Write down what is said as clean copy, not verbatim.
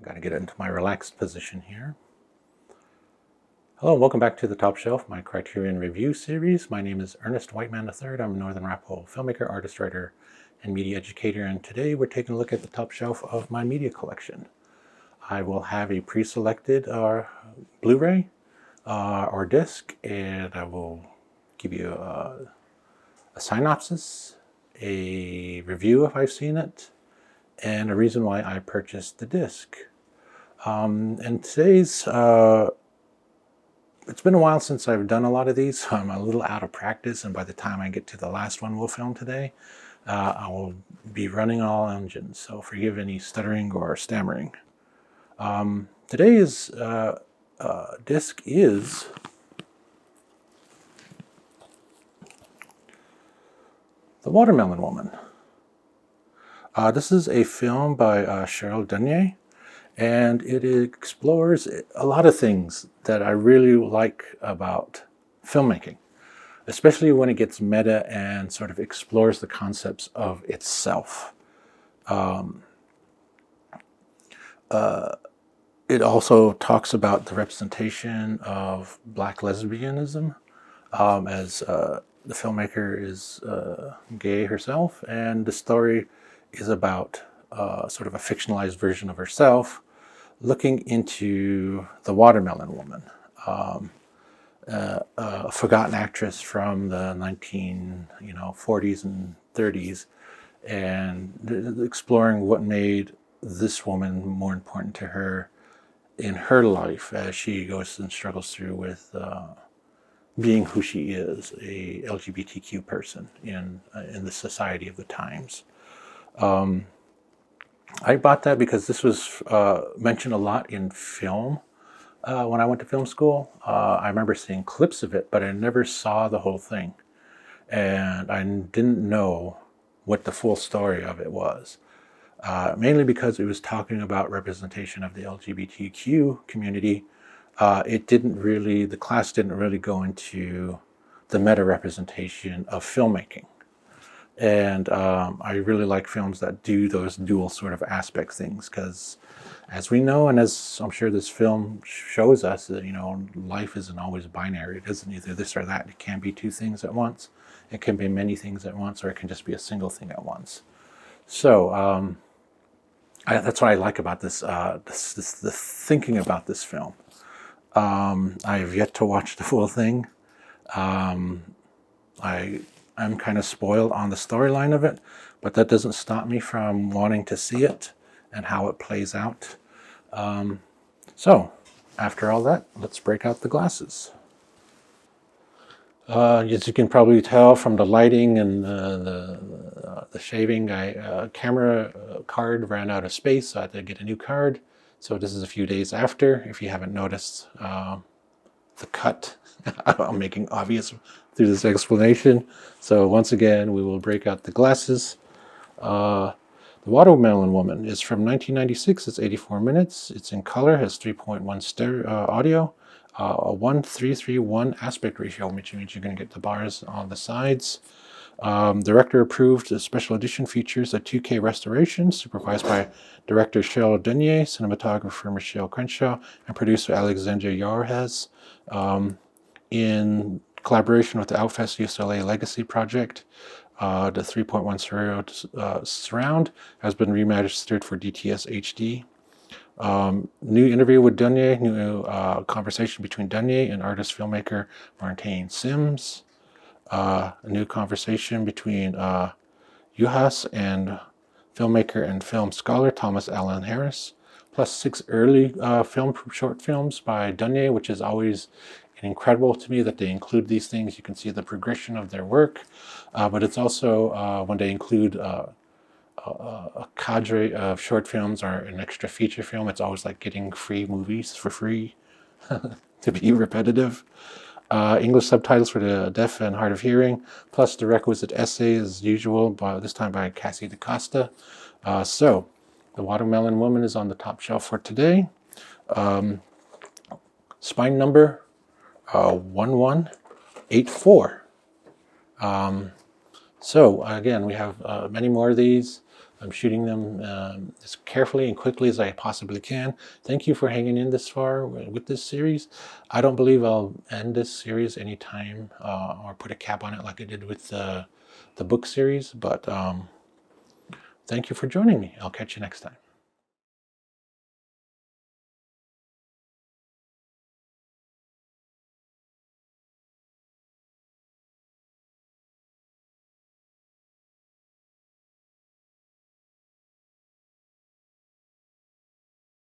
Got to get into my relaxed position here. Hello, and welcome back to the Top Shelf, my Criterion review series. My name is Ernest Whiteman III. I'm a Northern Arapaho filmmaker, artist, writer, and media educator, and today we're taking a look at the top shelf of my media collection. I will have a pre-selected Blu-ray or disc, and I will give you a synopsis, a review if I've seen it, and a reason why I purchased the disc. And today's, it's been a while since I've done a lot of these, so I'm a little out of practice, and by the time I get to the last one we'll film today, I will be running all engines, so forgive any stuttering or stammering. Today's disc is The Watermelon Woman. This is a film by Cheryl Dunye, and it explores a lot of things that I really like about filmmaking, especially when it gets meta and sort of explores the concepts of itself. It also talks about the representation of Black lesbianism, as the filmmaker is gay herself, and the story is about sort of a fictionalized version of herself looking into the Watermelon Woman, a forgotten actress from the 1940s and 30s, and exploring what made this woman more important to her in her life as she goes and struggles through with being who she is, a LGBTQ person in the society of the times. I bought that because this was mentioned a lot in film when I went to film school. I remember seeing clips of it, but I never saw the whole thing. And I didn't know what the full story of it was. Mainly because it was talking about representation of the LGBTQ community. The class didn't really go into the meta representation of filmmaking. And I really like films that do those dual sort of aspect things, because as we know, and as I'm sure this film shows us, that life isn't always binary. It isn't either this or that. It can be two things at once. It can be many things at once, or it can just be a single thing at once. So that's what I like about this, the thinking about this film. I have yet to watch the full thing. I'm kind of spoiled on the storyline of it, but that doesn't stop me from wanting to see it and how it plays out. So, after all that, let's break out the glasses. As you can probably tell from the lighting and the shading, camera card ran out of space, so I had to get a new card. So this is a few days after, if you haven't noticed the cut I'm making obvious through this explanation. So once again, we will break out the glasses. The Watermelon Woman is from 1996. It's 84 minutes. It's in color, has 3.1 stereo audio, a 1:3:1 aspect ratio, which means you're going to get the bars on the sides. Director approved special edition features a 2K restoration supervised by director Cheryl Dunye, cinematographer Michelle Crenshaw, and producer Alexandra Yarhez, in collaboration with the Outfest UCLA Legacy Project. The 3.1 stereo surround has been remastered for DTS HD. New interview with Dunye, new conversation between Dunye and artist filmmaker Martine Sims. A new conversation between Juhas and filmmaker and film scholar Thomas Allen Harris, plus 6 early short films by Dunye, which is always incredible to me that they include these things. You can see the progression of their work, but it's also when they include a cadre of short films or an extra feature film, it's always like getting free movies for free to be repetitive. English subtitles for the deaf and hard of hearing, plus the requisite essay as usual, this time by Cassie DaCosta. So, The Watermelon Woman is on the top shelf for today. Spine number 1184. So again, we have many more of these. I'm shooting them as carefully and quickly as I possibly can. Thank you for hanging in this far with this series. I don't believe I'll end this series anytime or put a cap on it like I did with the book series, but thank you for joining me. I'll catch you next time.